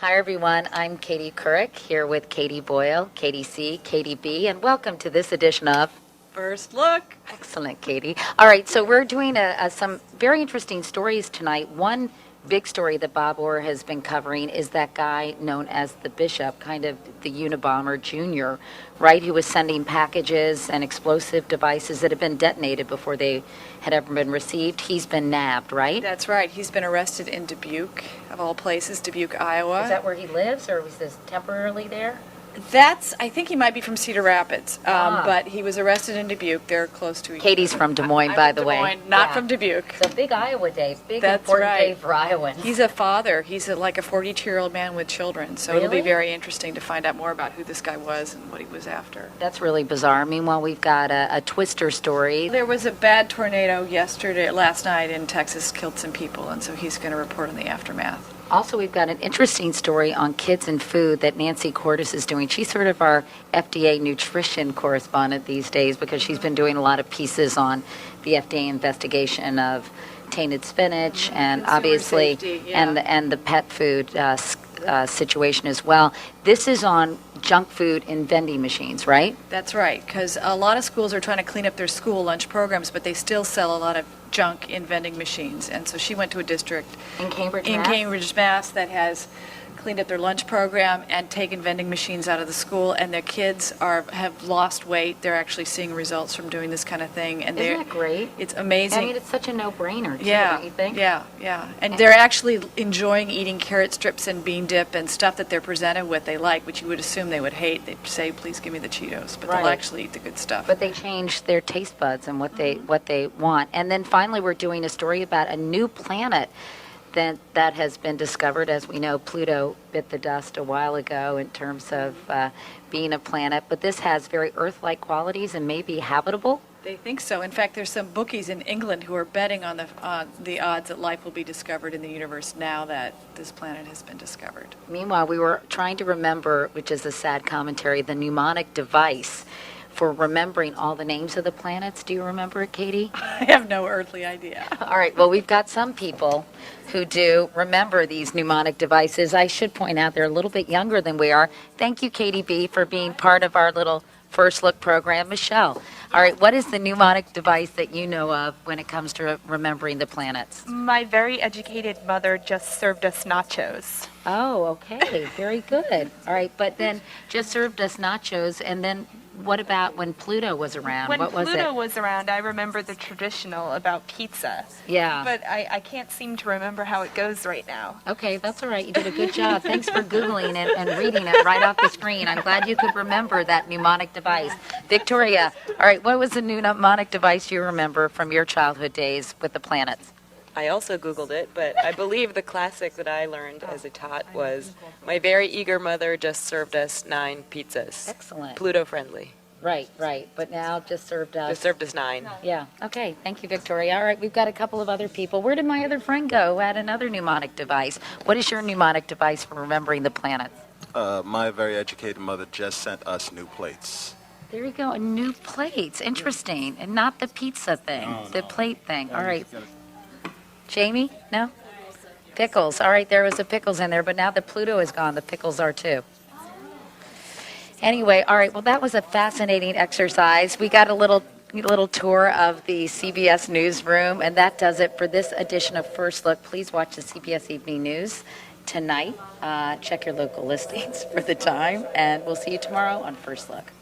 Hi, everyone. I'm Katie Couric here with Katie Boyle, Katie C., Katie B., and welcome to this edition of First Look. Excellent, Katie. All right, so we're doing some very interesting stories tonight. One big story that Bob Orr has been covering is that guy known as the Bishop, kind of the Unabomber Jr., right, who was sending packages and explosive devices that had been detonated before they had ever been received. He's been nabbed, right? That's right. He's been arrested in Dubuque, of all places, Dubuque, Iowa. Is that where he lives, or was this temporarily there? I think he might be from Cedar Rapids, but he was arrested in Dubuque. They're close to each other. Katie's from Des Moines, by the way. Des Moines, not from Dubuque. It's a big Iowa day. Big, That's important right. day for Iowans. He's a father. He's like a 42-year-old man with children, so it'll be Really? very interesting to find out more about who this guy was and what he was after. That's really bizarre. Meanwhile, we've got a Twister story. There was a bad tornado last night in Texas, killed some people, and so he's going to report on the aftermath. Also, we've got an interesting story on kids and food that Nancy Cordes is doing. She's sort of our FDA nutrition correspondent these days because she's been doing a lot of pieces on the FDA investigation of tainted spinach and Consumer obviously safety, yeah. and the pet food situation as well. This is on junk food in vending machines, right? That's right, because a lot of schools are trying to clean up their school lunch programs, but they still sell a lot of junk in vending machines. And so she went to a district In Cambridge, in Mass? Cambridge, Mass. that has cleaned up their lunch program and taken vending machines out of the school, and their kids have lost weight. They're actually seeing results from doing this kind of thing. And Isn't that great? It's amazing. I mean, it's such a no-brainer, too, Yeah, don't you think? yeah. And they're actually enjoying eating carrot strips and bean dip and stuff that they're presented with they like, which you would assume they would hate. They'd say, please give me the Cheetos, but Right. they'll actually eat the good stuff. But they change their taste buds and what they want. And then finally, we're doing a story about a new planet that has been discovered. As we know, Pluto bit the dust a while ago in terms of being a planet, but this has very Earth-like qualities and may be habitable. They think so. In fact, there's some bookies in England who are betting on the odds that life will be discovered in the universe now that this planet has been discovered. Meanwhile, we were trying to remember, which is a sad commentary, the mnemonic device for remembering all the names of the planets. Do you remember it, Katie? I have no earthly idea. All right, well, we've got some people who do remember these mnemonic devices. I should point out they're a little bit younger than we are. Thank you, Katie B., for being part of our little First Look program. Michelle, all right, what is the mnemonic device that you know of when it comes to remembering the planets? My very educated mother just served us nachos. Oh, okay, very good. All right, but then just served us nachos, and then what about when Pluto was around? When What was Pluto it? was around, I remember the traditional about pizza. Yeah. But I can't seem to remember how it goes right now. Okay, that's all right. You did a good job. Thanks for Googling it and reading it right off the screen. I'm glad you could remember that mnemonic device. Victoria, all right, what was the mnemonic device you remember from your childhood days with the planets? I also Googled it, but I believe the classic that I learned as a tot was, my very eager mother just served us 9 pizzas. Excellent. Pluto friendly. Right. But now just served us. Just served us 9. Yeah. Okay. Thank you, Victoria. All right, we've got a couple of other people. Where did my other friend go who had another mnemonic device? What is your mnemonic device for remembering the planets? My very educated mother just sent us new plates. There you go. New plates. Interesting. And not the pizza thing, the plate thing. All right. Jamie? No? Pickles. All right, there was the pickles in there, but now that Pluto is gone, the pickles are too. Anyway, all right, well, that was a fascinating exercise. We got a little tour of the CBS newsroom, and that does it for this edition of First Look. Please watch the CBS Evening News tonight. Check your local listings for the time, and we'll see you tomorrow on First Look.